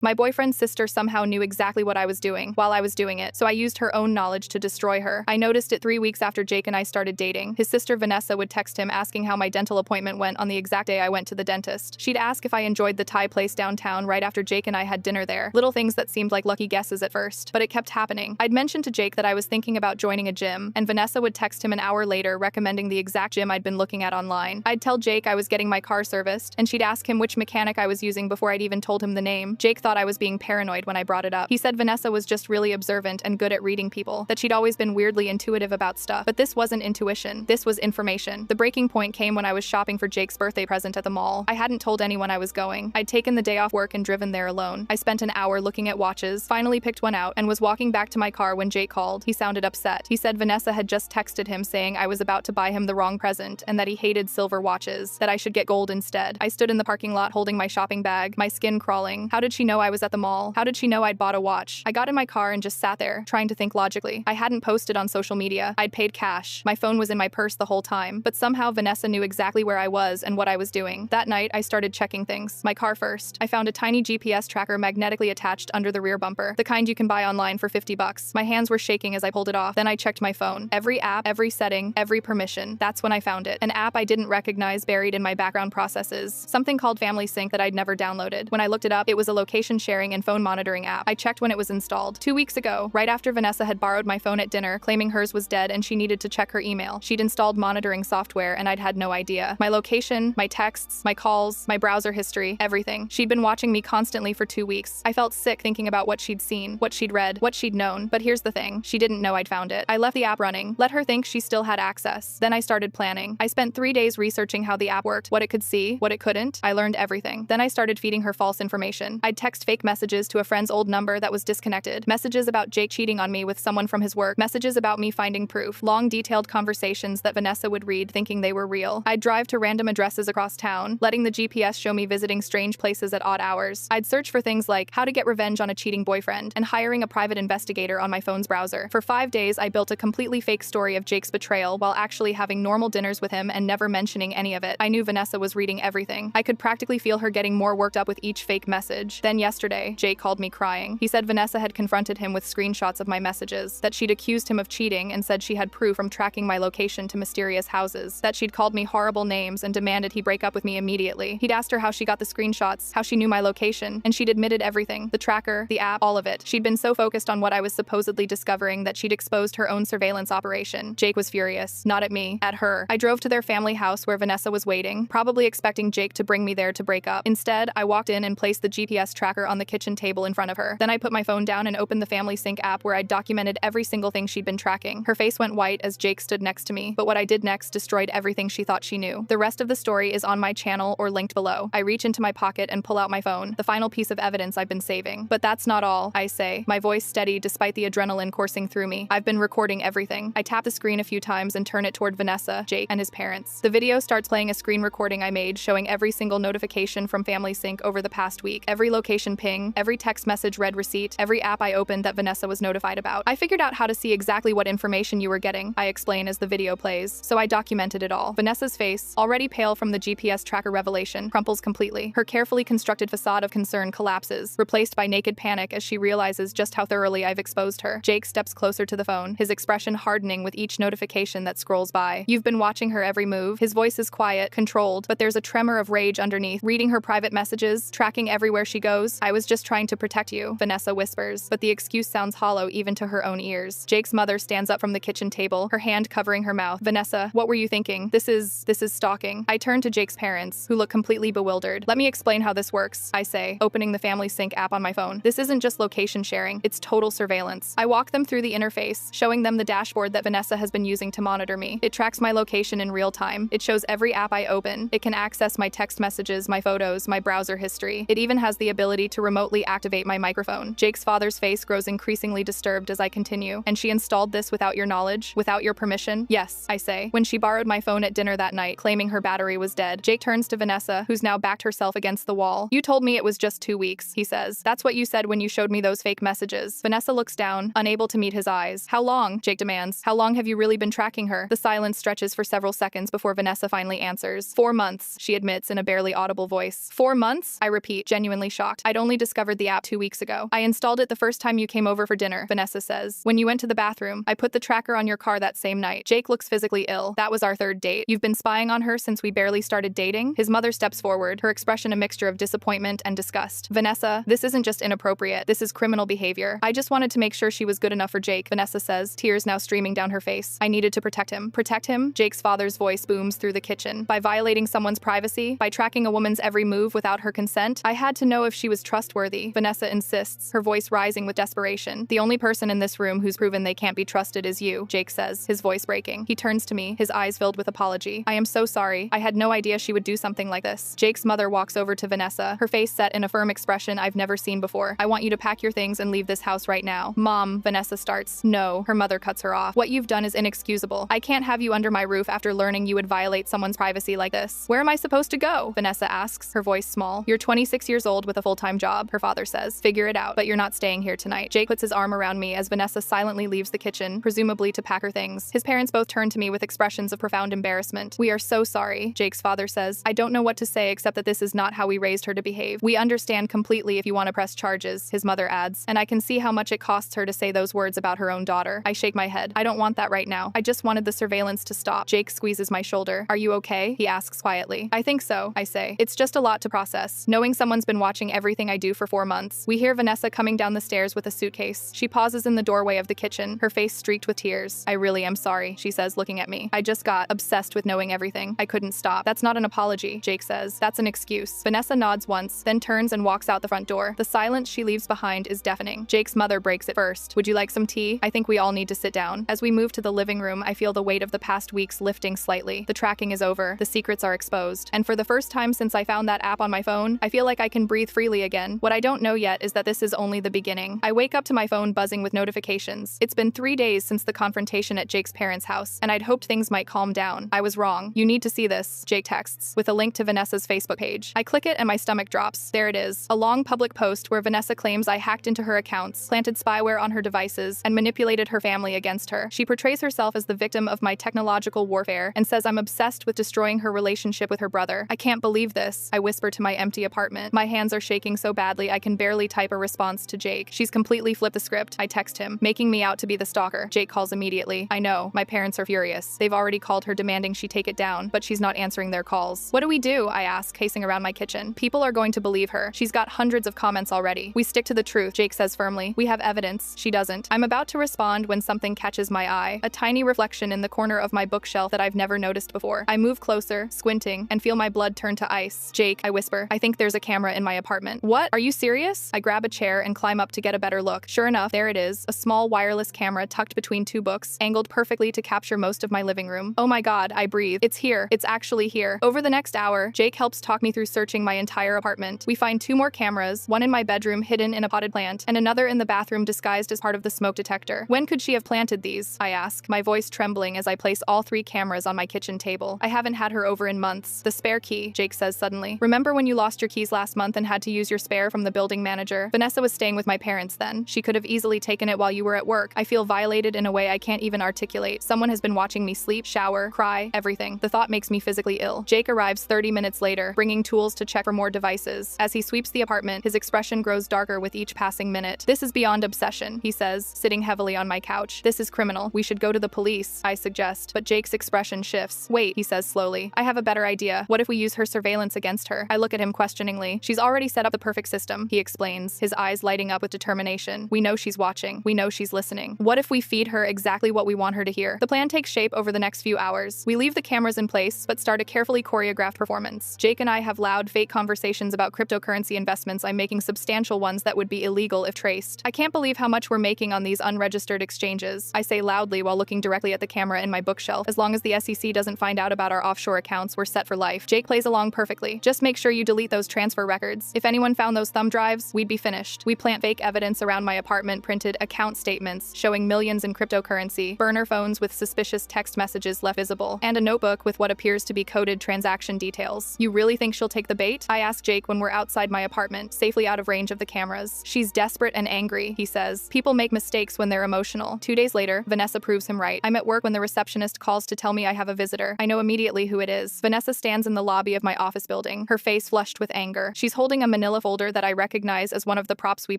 My boyfriend's sister somehow knew exactly what I was doing while I was doing it, so I used her own knowledge to destroy her. I noticed it 3 weeks after Jake and I started dating. His sister Vanessa would text him asking how my dental appointment went on the exact day I went to the dentist. She'd ask if I enjoyed the Thai place downtown right after Jake and I had dinner there. Little things that seemed like lucky guesses at first, but it kept happening. I'd mentioned to Jake that I was thinking about joining a gym, and Vanessa would text him an hour later recommending the exact gym I'd been looking at online. I'd tell Jake I was getting my car serviced, and she'd ask him which mechanic I was using before I'd even told him the name. Jake thought I was being paranoid when I brought it up. He said Vanessa was just really observant and good at reading people, that she'd always been weirdly intuitive about stuff. But this wasn't intuition. This was information. The breaking point came when I was shopping for Jake's birthday present at the mall. I hadn't told anyone I was going. I'd taken the day off work and driven there alone. I spent an hour looking at watches, finally picked one out, and was walking back to my car when Jake called. He sounded upset. He said Vanessa had just texted him saying I was about to buy him the wrong present and that he hated silver watches, that I should get gold instead. I stood in the parking lot holding my shopping bag, my skin crawling. How did she know I was at the mall? How did she know I'd bought a watch? I got in my car and just sat there, trying to think logically. I hadn't posted on social media. I'd paid cash. My phone was in my purse the whole time. But somehow Vanessa knew exactly where I was and what I was doing. That night, I started checking things. My car first. I found a tiny GPS tracker magnetically attached under the rear bumper, the kind you can buy online for $50. My hands were shaking as I pulled it off. Then I checked my phone. Every app, every setting, every permission. That's when I found it. An app I didn't recognize buried in my background processes. Something called Family Sync that I'd never downloaded. When I looked it up, it was a location sharing and phone monitoring app. I checked when it was installed. 2 weeks ago, right after Vanessa had borrowed my phone at dinner, claiming hers was dead and she needed to check her email. She'd installed monitoring software and I'd had no idea. My location, my texts, my calls, my browser history, everything. She'd been watching me constantly for 2 weeks. I felt sick thinking about what she'd seen, what she'd read, what she'd known. But here's the thing, she didn't know I'd found it. I left the app running, let her think she still had access. Then I started planning. I spent 3 days researching how the app worked, what it could see, what it couldn't. I learned everything. Then I started feeding her false information. I'd text fake messages to a friend's old number that was disconnected, messages about Jake cheating on me with someone from his work, messages about me finding proof, long detailed conversations that Vanessa would read thinking they were real. I'd drive to random addresses across town, letting the GPS show me visiting strange places at odd hours. I'd search for things like how to get revenge on a cheating boyfriend and hiring a private investigator on my phone's browser. For 5 days, I built a completely fake story of Jake's betrayal while actually having normal dinners with him and never mentioning any of it. I knew Vanessa was reading everything. I could practically feel her getting more worked up with each fake message. Then yesterday, Jake called me crying. He said Vanessa had confronted him with screenshots of my messages, that she'd accused him of cheating and said she had proof from tracking my location to mysterious houses, that she'd called me horrible names and demanded he break up with me immediately. He'd asked her how she got the screenshots, how she knew my location, and she'd admitted everything. The tracker, the app, all of it. She'd been so focused on what I was supposedly discovering that she'd exposed her own surveillance operation. Jake was furious. Not at me, at her. I drove to their family house where Vanessa was waiting, probably expecting Jake to bring me there to break up. Instead, I walked in and placed the GPS tracker on the kitchen table in front of her. Then I put my phone down and opened the Family Sync app where I'd documented every single thing she'd been tracking. Her face went white as Jake stood next to me, but what I did next destroyed everything she thought she knew. The rest of the story is on my channel or linked below. I reach into my pocket and pull out my phone, the final piece of evidence I've been saving. But that's not all, I say, my voice steady despite the adrenaline coursing through me. I've been recording everything. I tap the screen a few times and turn it toward Vanessa, Jake, and his parents. The video starts playing a screen recording I made showing every single notification from Family Sync over the past week, every location ping, every text message read receipt, every app I opened that Vanessa was notified about. I figured out how to see exactly what information you were getting, I explain as the video plays, so I documented it all. Vanessa's face, already pale from the GPS tracker revelation, crumples completely. Her carefully constructed facade of concern collapses, replaced by naked panic as she realizes just how thoroughly I've exposed her. Jake steps closer to the phone, his expression hardening with each notification that scrolls by. You've been watching her every move. His voice is quiet, controlled, but there's a tremor of rage underneath. Reading her private messages, tracking everywhere she goes. I was just trying to protect you, Vanessa whispers, but the excuse sounds hollow even to her own ears. Jake's mother stands up from the kitchen table, her hand covering her mouth. Vanessa, what were you thinking? This is stalking. I turn to Jake's parents, who look completely bewildered. Let me explain how this works, I say, opening the Family Sync app on my phone. This isn't just location sharing, it's total surveillance. I walk them through the interface, showing them the dashboard that Vanessa has been using to monitor me. It tracks my location in real time. It shows every app I open. It can access my text messages, my photos, my browser history. It even has the ability to remotely activate my microphone. Jake's father's face grows increasingly disturbed as I continue. And she installed this without your knowledge? Without your permission? Yes, I say. When she borrowed my phone at dinner that night, claiming her battery was dead. Jake turns to Vanessa, who's now backed herself against the wall. You told me it was just 2 weeks, he says. That's what you said when you showed me those fake messages. Vanessa looks down, unable to meet his eyes. How long? Jake demands. How long have you really been tracking her? The silence stretches for several seconds before Vanessa finally answers. 4 months, she admits in a barely audible voice. 4 months? I repeat, genuinely shocked. I'd only discovered the app 2 weeks ago. I installed it the first time you came over for dinner, Vanessa says. When you went to the bathroom, I put the tracker on your car that same night. Jake looks physically ill. That was our third date. You've been spying on her since we barely started dating? His mother steps forward, her expression a mixture of disappointment and disgust. Vanessa, this isn't just inappropriate. This is criminal behavior. I just wanted to make sure she was good enough for Jake, Vanessa says, tears now streaming down her face. I needed to protect him. Protect him? Jake's father's voice booms through the kitchen. By violating someone's privacy? By tracking a woman's every move without her consent? I had to know if she was trustworthy, Vanessa insists, her voice rising with desperation. The only person in this room who's proven they can't be trusted is you, Jake says, his voice breaking. He turns to me, his eyes filled with apology. I am so sorry. I had no idea she would do something like this. Jake's mother walks over to Vanessa, her face set in a firm expression I've never seen before. I want you to pack your things and leave this house right now. Mom, Vanessa starts. No, her mother cuts her off. What you've done is inexcusable. I can't have you under my roof after learning you would violate someone's privacy like this. Where am I supposed to go? Vanessa asks, her voice small. You're 26 years old with a full-time job, her father says. Figure it out, but you're not staying here tonight. Jake puts his arm around me as Vanessa silently leaves the kitchen, presumably to pack her things. His parents both turn to me with expressions of profound embarrassment. We are so sorry, Jake's father says. I don't know what to say except that this is not how we raised her to behave. We understand completely if you want to press charges, his mother adds, and I can see how much it costs her to say those words about her own daughter. I shake my head. I don't want that right now. I just wanted the surveillance to stop. Jake squeezes my shoulder. Are you okay? He asks quietly. I think so, I say. It's just a lot to process, knowing someone's been watching everything I do for 4 months. We hear Vanessa coming down the stairs with a suitcase. She pauses in the doorway of the kitchen, her face streaked with tears. I really am sorry, she says, looking at me. I just got obsessed with knowing everything. I couldn't stop. That's not an apology, Jake says. That's an excuse. Vanessa nods once, then turns and walks out the front door. The silence she leaves behind is deafening. Jake's mother breaks it first. Would you like some tea? I think we all need to sit down. As we move to the living room, I feel the weight of the past weeks lifting slightly. The tracking is over. The secrets are exposed. And for the first time since I found that app on my phone, I feel like I can breathe freely again. What I don't know yet is that this is only the beginning. I wake up to my phone buzzing with notifications. It's been 3 days since the confrontation at Jake's parents' house, and I'd hoped things might calm down. I was wrong. You need to see this, Jake texts, with a link to Vanessa's Facebook page. I click it and my stomach drops. There it is. A long public post where Vanessa claims I hacked into her accounts, planted spyware on her devices, and manipulated her family against her. She portrays herself as the victim of my technological warfare and says I'm obsessed with destroying her relationship with her brother. I can't believe this, I whisper to my empty apartment. My hands are shaking so badly I can barely type a response to Jake. She's completely flipped the script. I text him, making me out to be the stalker. Jake calls immediately. I know. My parents are furious. They've already called her demanding she take it down, but she's not answering their calls. What do we do? I ask, pacing around my kitchen. People are going to believe her. She's got hundreds of comments already. We stick to the truth, Jake says firmly. We have evidence. She doesn't. I'm about to respond when something catches my eye, a tiny reflection in the corner of my bookshelf that I've never noticed before. I move closer, squinting, and feel my blood turn to ice. Jake, I whisper, I think there's a camera in my apartment. What? Are you serious? I grab a chair and climb up to get a better look. Sure enough, there it is, a small wireless camera tucked between 2 books, angled perfectly to capture most of my living room. Oh my god, I breathe. It's here. It's actually here. Over the next hour, Jake helps talk me through searching my entire apartment. We find 2 more cameras, one in my bedroom hidden in a potted plant, and another in the bathroom disguised as part of the smoke detector. When could she have planted these? I ask, my voice trembling as I place all 3 cameras on my kitchen table. I haven't had her over in months. The spare key, Jake says suddenly. Remember when you lost your keys last month and had to use your spare from the building manager? Vanessa was staying with my parents then. She could have easily taken it while you were at work. I feel violated in a way I can't even articulate. Someone has been watching me sleep, shower, cry, everything. The thought makes me physically ill. Jake arrives 30 minutes later, bringing tools to check for more devices. As he sweeps the apartment, his expression grows darker with each passing minute. This is beyond obsession, he says, sitting heavily on my couch. This is criminal. We should go to the police, I suggest, but Jake's expression shifts. Wait, he says slowly. I have a better idea. What if we use her surveillance against her? I look at him questioningly. She's already set up the perfect system, he explains, his eyes lighting up with determination. We know she's watching. We know she's listening. What if we feed her exactly what we want her to hear? The plan takes shape over the next few hours. We leave the cameras in place, but start a carefully choreographed performance. Jake and I have loud, fake conversations about cryptocurrency investments. I'm making substantial ones that would be illegal if traced. I can't believe how much we're making on these unregistered exchanges, I say loudly while looking directly at the camera in my bookshelf. As long as the SEC doesn't find out about our offshore accounts, we're set for life. Jake plays along perfectly. Just make sure you delete those transfer records. If anyone found those thumb drives, we'd be finished. We plant fake evidence around my apartment, printed account statements showing millions in cryptocurrency, burner phones with suspicious text messages left visible, and a notebook with what appears to be coded transaction details. You really think she'll take the bait? I ask Jake when we're outside my apartment, safely out of range of the cameras. She's desperate and angry, he says. People make mistakes when they're emotional. 2 days later, Vanessa proves him right. I'm at work when the receptionist calls to tell me I have a visitor. I know immediately who it is. Vanessa stands in the lobby of my office building, her face flushed with anger. She's holding a manila a folder that I recognize as one of the props we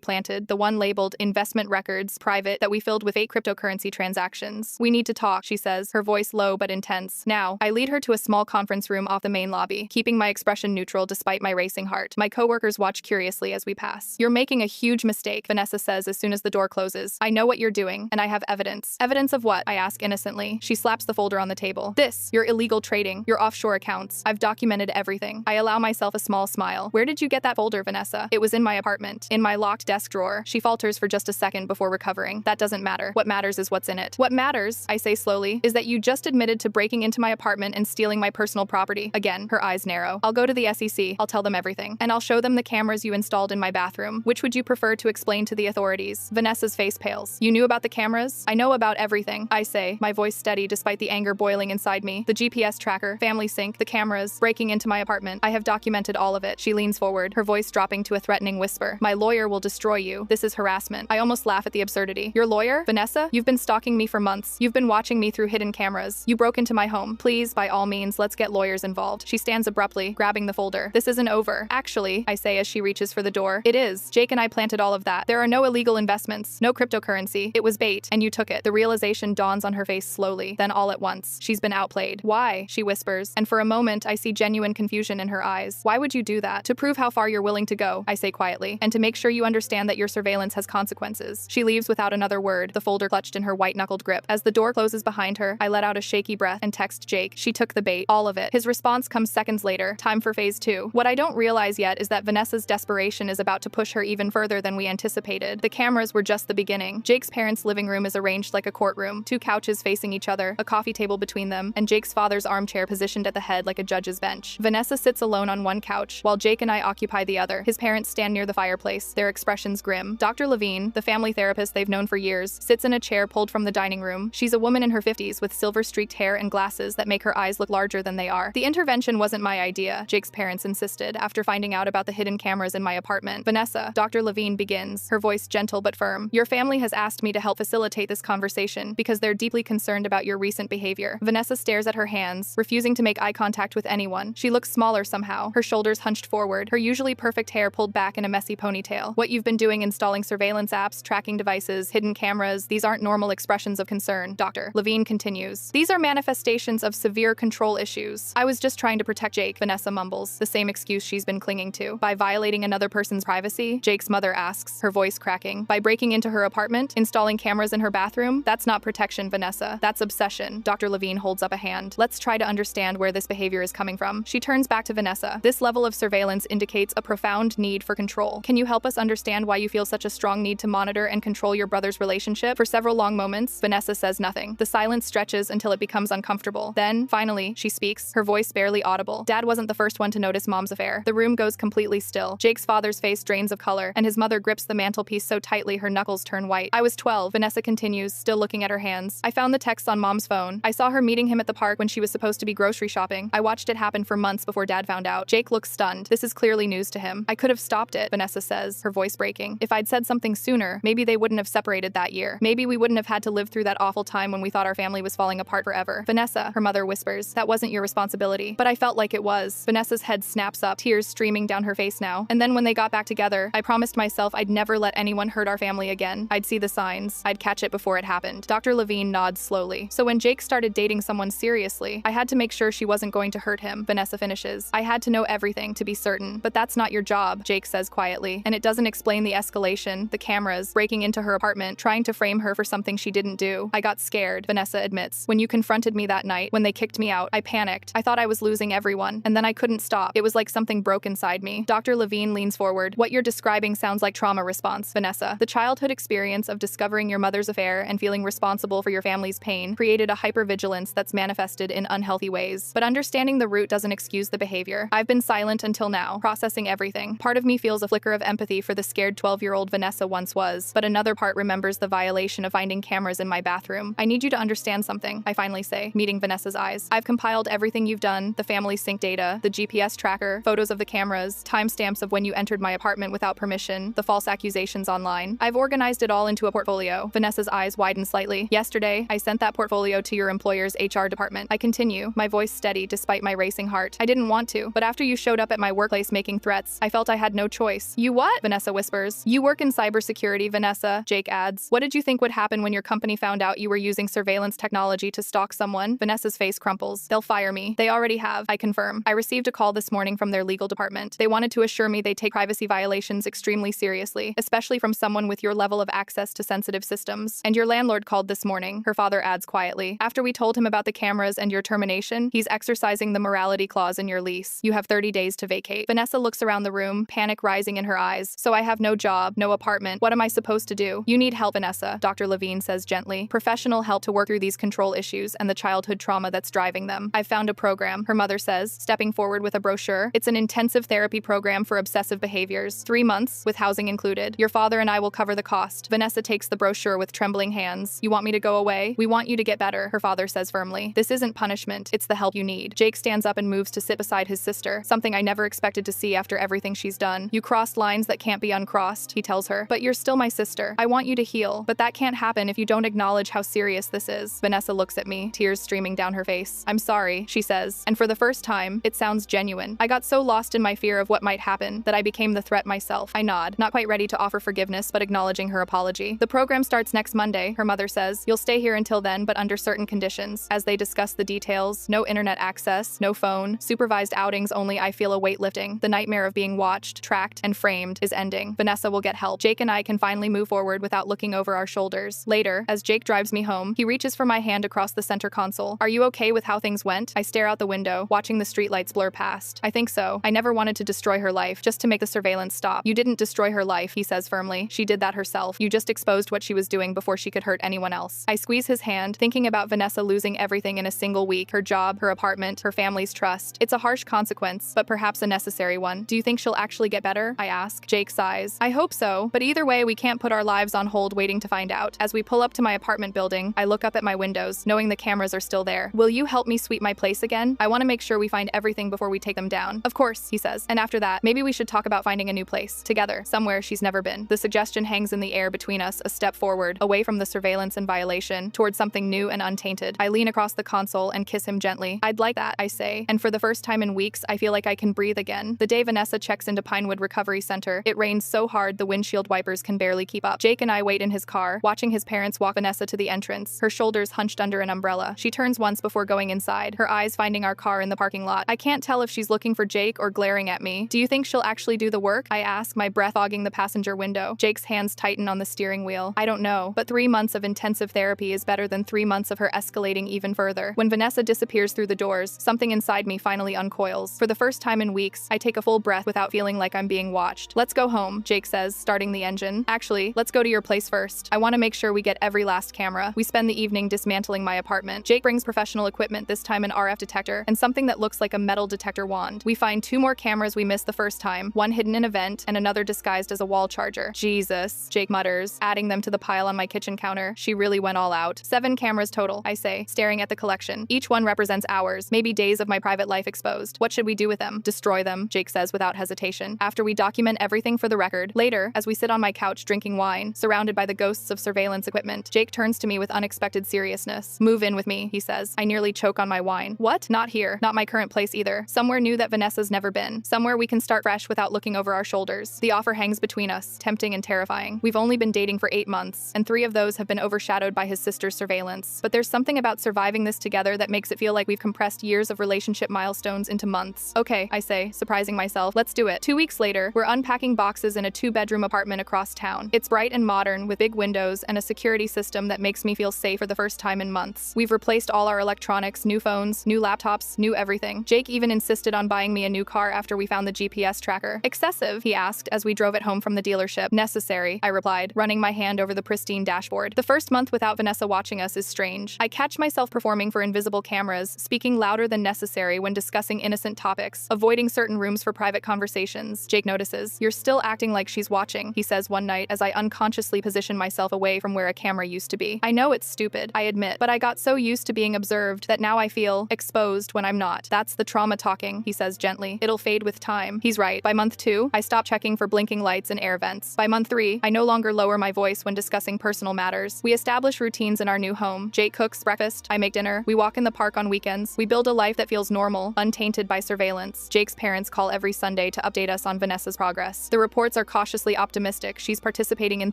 planted, the one labeled Investment Records, Private, that we filled with 8 cryptocurrency transactions. "We need to talk," she says, her voice low but intense. Now, I lead her to a small conference room off the main lobby, keeping my expression neutral despite my racing heart. My coworkers watch curiously as we pass. "You're making a huge mistake," Vanessa says as soon as the door closes. "I know what you're doing, and I have evidence." "Evidence of what?" I ask innocently. She slaps the folder on the table. "This, your illegal trading, your offshore accounts. I've documented everything." I allow myself a small smile. "Where did you get that folder, Vanessa?" "It was in my apartment, in my locked desk drawer." She falters for just a second before recovering. "That doesn't matter. What matters is what's in it." "What matters," I say slowly, "is that you just admitted to breaking into my apartment and stealing my personal property." Again, her eyes narrow. "I'll go to the SEC. I'll tell them everything. And I'll show them the cameras you installed in my bathroom. Which would you prefer to explain to the authorities?" Vanessa's face pales. "You knew about the cameras?" "I know about everything," I say, my voice steady despite the anger boiling inside me. "The GPS tracker, family sync, the cameras, breaking into my apartment. I have documented all of it." She leans forward, her voice dropping to a threatening whisper. "My lawyer will destroy you. This is harassment." I almost laugh at the absurdity. "Your lawyer? Vanessa? You've been stalking me for months. You've been watching me through hidden cameras. You broke into my home. Please, by all means, let's get lawyers involved." She stands abruptly, grabbing the folder. "This isn't over." "Actually," I say as she reaches for the door, "it is. Jake and I planted all of that. There are no illegal investments, no cryptocurrency. It was bait, and you took it." The realization dawns on her face slowly, then all at once. She's been outplayed. "Why?" she whispers, and for a moment I see genuine confusion in her eyes. "Why would you do that?" "To prove how far you're willing to go," I say quietly, "and to make sure you understand that your surveillance has consequences." She leaves without another word, the folder clutched in her white-knuckled grip. As the door closes behind her, I let out a shaky breath and text Jake. "She took the bait. All of it." His response comes seconds later. "Time for phase 2. What I don't realize yet is that Vanessa's desperation is about to push her even further than we anticipated. The cameras were just the beginning. Jake's parents' living room is arranged like a courtroom, 2 couches facing each other, a coffee table between them, and Jake's father's armchair positioned at the head like a judge's bench. Vanessa sits alone on one couch, while Jake and I occupy the other. His parents stand near the fireplace, their expressions grim. Dr. Levine, the family therapist they've known for years, sits in a chair pulled from the dining room. She's a woman in her 50s with silver-streaked hair and glasses that make her eyes look larger than they are. "The intervention wasn't my idea," Jake's parents insisted, after finding out about the hidden cameras in my apartment. "Vanessa," Dr. Levine begins, her voice gentle but firm, "your family has asked me to help facilitate this conversation because they're deeply concerned about your recent behavior." Vanessa stares at her hands, refusing to make eye contact with anyone. She looks smaller somehow, her shoulders hunched forward, her usually perfect hair pulled back in a messy ponytail. "What you've been doing installing surveillance apps, tracking devices, hidden cameras, these aren't normal expressions of concern," Dr. Levine continues. "These are manifestations of severe control issues." "I was just trying to protect Jake," Vanessa mumbles, the same excuse she's been clinging to. "By violating another person's privacy?" Jake's mother asks, her voice cracking. "By breaking into her apartment, installing cameras in her bathroom? That's not protection, Vanessa. That's obsession." Dr. Levine holds up a hand. "Let's try to understand where this behavior is coming from." She turns back to Vanessa. "This level of surveillance indicates a profound need for control. Can you help us understand why you feel such a strong need to monitor and control your brother's relationship?" For several long moments, Vanessa says nothing. The silence stretches until it becomes uncomfortable. Then, finally, she speaks, her voice barely audible. "Dad wasn't the first one to notice Mom's affair." The room goes completely still. Jake's father's face drains of color, and his mother grips the mantelpiece so tightly her knuckles turn white. "I was 12, Vanessa continues, still looking at her hands. "I found the texts on Mom's phone. I saw her meeting him at the park when she was supposed to be grocery shopping. I watched it happen for months before Dad found out." Jake looks stunned. This is clearly news to him. "I could have stopped it," Vanessa says, her voice breaking. "If I'd said something sooner, maybe they wouldn't have separated that year. Maybe we wouldn't have had to live through that awful time when we thought our family was falling apart forever." "Vanessa," her mother whispers, "that wasn't your responsibility." "But I felt like it was." Vanessa's head snaps up, tears streaming down her face now. "And then when they got back together, I promised myself I'd never let anyone hurt our family again. I'd see the signs. I'd catch it before it happened." Dr. Levine nods slowly. "So when Jake started dating someone seriously, I had to make sure she wasn't going to hurt him," Vanessa finishes. "I had to know everything to be certain." "But that's not your job," Jake says quietly, "and it doesn't explain the escalation, the cameras, breaking into her apartment, trying to frame her for something she didn't do." "I got scared," Vanessa admits. "When you confronted me that night, when they kicked me out, I panicked. I thought I was losing everyone, and then I couldn't stop. It was like something broke inside me." Dr. Levine leans forward. "What you're describing sounds like trauma response, Vanessa. The childhood experience of discovering your mother's affair and feeling responsible for your family's pain created a hypervigilance that's manifested in unhealthy ways. But understanding the root doesn't excuse the behavior. I've been silent until now, processing everything. Part of me feels a flicker of empathy for the scared 12-year-old Vanessa once was, but another part remembers the violation of finding cameras in my bathroom. "I need you to understand something," I finally say, meeting Vanessa's eyes. "I've compiled everything you've done, the family sync data, the GPS tracker, photos of the cameras, timestamps of when you entered my apartment without permission, the false accusations online. I've organized it all into a portfolio." Vanessa's eyes widen slightly. "Yesterday, I sent that portfolio to your employer's HR department." I continue, my voice steady despite my racing heart. "I didn't want to, but after you showed up at my workplace making threats, I felt I had no choice. You what? Vanessa whispers. You work in cybersecurity, Vanessa, Jake adds. What did you think would happen when your company found out you were using surveillance technology to stalk someone? Vanessa's face crumples. They'll fire me. They already have, I confirm. I received a call this morning from their legal department. They wanted to assure me they take privacy violations extremely seriously, especially from someone with your level of access to sensitive systems. And your landlord called this morning, her father adds quietly. After we told him about the cameras and your termination, he's exercising the morality clause in your lease. You have 30 days to vacate. Vanessa looks around the room, panic rising in her eyes. So I have no job, no apartment. What am I supposed to do? You need help, Vanessa, Dr. Levine says gently. Professional help to work through these control issues and the childhood trauma that's driving them. I've found a program, her mother says, stepping forward with a brochure. It's an intensive therapy program for obsessive behaviors. 3 months, with housing included. Your father and I will cover the cost. Vanessa takes the brochure with trembling hands. You want me to go away? We want you to get better, her father says firmly. This isn't punishment, it's the help you need. Jake stands up and moves to sit beside his sister, something I never expected to see after everything she's done. You crossed lines that can't be uncrossed, he tells her. But you're still my sister. I want you to heal, but that can't happen if you don't acknowledge how serious this is. Vanessa looks at me, tears streaming down her face. I'm sorry, she says, and for the first time, it sounds genuine. I got so lost in my fear of what might happen that I became the threat myself. I nod, not quite ready to offer forgiveness, but acknowledging her apology. The program starts next Monday, her mother says. You'll stay here until then, but under certain conditions. As they discuss the details, no internet access, no phone, supervised outings only. I feel a weight lifting. The nightmare of being watched, tracked, and framed is ending. Vanessa will get help. Jake and I can finally move forward without looking over our shoulders. Later, as Jake drives me home, he reaches for my hand across the center console. Are you okay with how things went? I stare out the window, watching the streetlights blur past. I think so. I never wanted to destroy her life, just to make the surveillance stop. You didn't destroy her life, he says firmly. She did that herself. You just exposed what she was doing before she could hurt anyone else. I squeeze his hand, thinking about Vanessa losing everything in a single week. Her job, her apartment, her family's trust. It's a harsh consequence, but perhaps a necessary one. Do you think she'll actually get better? I ask. Jake sighs. I hope so, but either way, we can't put our lives on hold waiting to find out. As we pull up to my apartment building, I look up at my windows, knowing the cameras are still there. Will you help me sweep my place again? I want to make sure we find everything before we take them down. Of course, he says. And after that, maybe we should talk about finding a new place. Together, somewhere she's never been. The suggestion hangs in the air between us, a step forward, away from the surveillance and violation, towards something new and untainted. I lean across the console and kiss him gently. I'd like that, I say. And for the first time in weeks, I feel like I can breathe again. The day Vanessa checks into Pinewood Recovery Center, it rains so hard the windshield wipers can barely keep up. Jake and I wait in his car, watching his parents walk Vanessa to the entrance, her shoulders hunched under an umbrella. She turns once before going inside, her eyes finding our car in the parking lot. I can't tell if she's looking for Jake or glaring at me. Do you think she'll actually do the work? I ask, my breath fogging the passenger window. Jake's hands tighten on the steering wheel. I don't know, but 3 months of intensive therapy is better than 3 months of her escalating even further. When Vanessa disappears through the doors, something inside me finally uncoils. For the first time in weeks, I take a full breath without feeling like I'm being watched. Let's go home, Jake says, starting the engine. Actually, let's go to your place first. I want to make sure we get every last camera. We spend the evening dismantling my apartment. Jake brings professional equipment, this time an RF detector, and something that looks like a metal detector wand. We find 2 more cameras we missed the first time, one hidden in a vent and another disguised as a wall charger. Jesus, Jake mutters, adding them to the pile on my kitchen counter. She really went all out. 7 cameras total, I say, staring at the collection. Each one represents hours, maybe days of my private life exposed. What should we do with them? Destroy them, Jake says without hesitation, after we document everything for the record. Later, as we sit on my couch drinking wine, surrounded by the ghosts of surveillance equipment, Jake turns to me with unexpected seriousness. Move in with me, he says. I nearly choke on my wine. What? Not here. Not my current place either. Somewhere new that Vanessa's never been. Somewhere we can start fresh without looking over our shoulders. The offer hangs between us, tempting and terrifying. We've only been dating for 8 months, and 3 of those have been overshadowed by his sister's surveillance. But there's something about surviving this together that makes it feel like we've compressed years of relationship milestones into months. Okay, I say, surprising myself. Let's do it. 2 weeks later, we're unpacking boxes in a 2-bedroom apartment across town. It's bright and modern, with big windows and a security system that makes me feel safe for the first time in months. We've replaced all our electronics, new phones, new laptops, new everything. Jake even insisted on buying me a new car after we found the GPS tracker. Excessive, he asked as we drove it home from the dealership. Necessary, I replied, running my hand over the pristine dashboard. The first month without Vanessa watching us is strange. I catch myself performing for invisible cameras, speaking louder than necessary when discussing innocent topics, avoiding certain rooms for private conversations. Jake notices. You're still acting like she's watching, he says one night as I unconsciously position myself away from where a camera used to be. I know it's stupid, I admit, but I got so used to being observed that now I feel exposed when I'm not. That's the trauma talking, he says gently. It'll fade with time. He's right. By month 2, I stop checking for blinking lights and air vents. By month 3, I no longer lower my voice when discussing personal matters. We establish routines in our new home. Jake cooks breakfast, I make dinner, we walk in the park on weekends. We build a life that feels normal, untainted by surveillance. Jake's parents call every Sunday to update us on Vanessa's progress. The reports are cautiously optimistic. She's participating in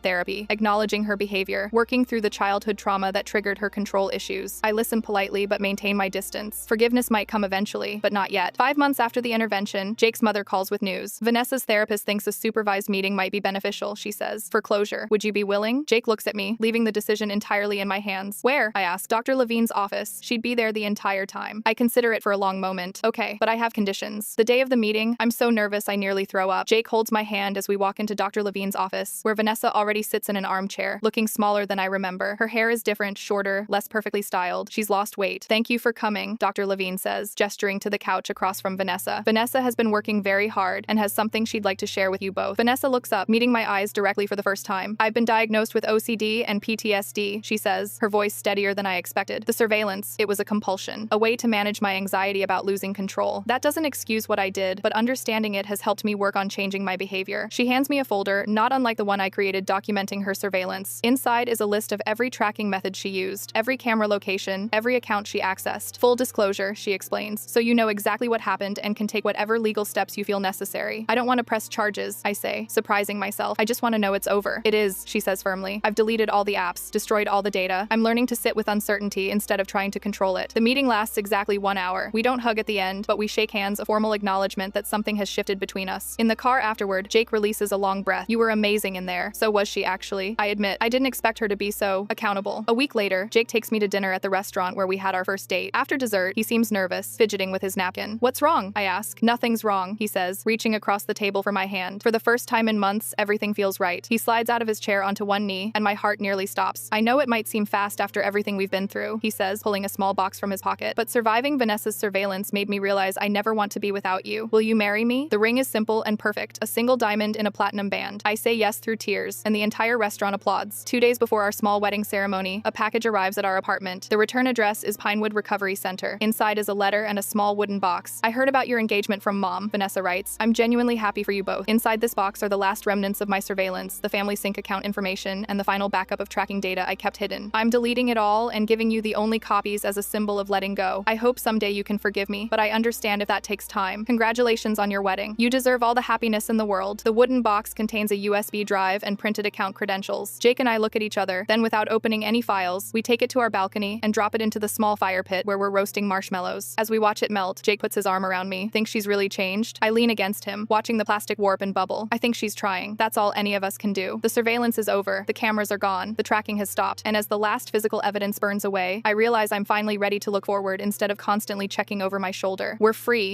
therapy, acknowledging her behavior, working through the childhood trauma that triggered her control issues. I listen politely but maintain my distance. Forgiveness might come eventually, but not yet. 5 months after the intervention, Jake's mother calls with news. Vanessa's therapist thinks a supervised meeting might be beneficial, she says. For closure. Would you be willing? Jake looks at me, leaving the decision entirely in my hands. Where? I ask. Dr. Levine's office. She'd be there the entire time. I consider it for a long moment. Okay, but I have conditions. The day of the meeting, I'm so nervous I nearly throw up. Jake holds my hand as we walk into Dr. Levine's office, where Vanessa already sits in an armchair, looking smaller than I remember. Her hair is different, shorter, less perfectly styled. She's lost weight. Thank you for coming, Dr. Levine says, gesturing to the couch across from Vanessa. Vanessa has been working very hard and has something she'd like to share with you both. Vanessa looks up, meeting my eyes directly for the first time. I've been diagnosed with OCD and PTSD, she says, her voice steadier than I expected. The surveillance, it was a compulsion, a way to manage my anxiety about losing control. That doesn't excuse what I did, but understanding it has helped me work on changing my behavior. She hands me a folder, not unlike the one I created documenting her surveillance. Inside is a list of every tracking method she used, every camera location, every account she accessed. Full disclosure, she explains, so you know exactly what happened and can take whatever legal steps you feel necessary. I don't want to press charges, I say, surprising myself. I just want to know it's over. It is, she says firmly. I've deleted all the apps, destroyed all the data. I'm learning to sit with uncertainty instead of trying to control it. The meeting lasts exactly 1 hour. We don't hug at the end, but we shake hands, a formal acknowledgement that something has shifted between us. In the car afterward, Jake releases a long breath. You were amazing in there. So was she actually. I admit, I didn't expect her to be so accountable. A week later, Jake takes me to dinner at the restaurant where we had our first date. After dessert, he seems nervous, fidgeting with his napkin. What's wrong? I ask. Nothing's wrong, he says, reaching across the table for my hand. For the first time in months, everything feels right. He slides out of his chair onto one knee, and my heart nearly stops. I know it might seem fast after everything we've been through, he says, pulling a small box from his pocket, but surviving Vanessa's surveillance made me realize I never want to be without you. Will you marry me? The ring is simple and perfect, a single diamond in a platinum band. I say yes through tears, and the entire restaurant applauds. 2 days before our small wedding ceremony, a package arrives at our apartment. The return address is Pinewood Recovery Center. Inside is a letter and a small wooden box. I heard about your engagement from Mom, Vanessa writes. I'm genuinely happy for you both. Inside this box are the last remnants of my surveillance, the family sync account information, and the final backup of tracking data I kept hidden. I'm deleting it all and giving you the only copies as a symbol of letting go. I hope someday you can forgive me, but I understand if that takes time. Congratulations on your wedding. You deserve all the happiness in the world. The wooden box contains a USB drive and printed account credentials. Jake and I look at each other, then without opening any files, we take it to our balcony and drop it into the small fire pit where we're roasting marshmallows. As we watch it melt, Jake puts his arm around me. Think she's really changed? I lean against him, watching the plastic warp and bubble. I think she's trying. That's all any of us can do. The surveillance is over. The cameras are gone. The tracking has stopped. And as the last physical evidence burns away, I realize I'm finally ready to look forward instead of constantly checking over my shoulder. We're free.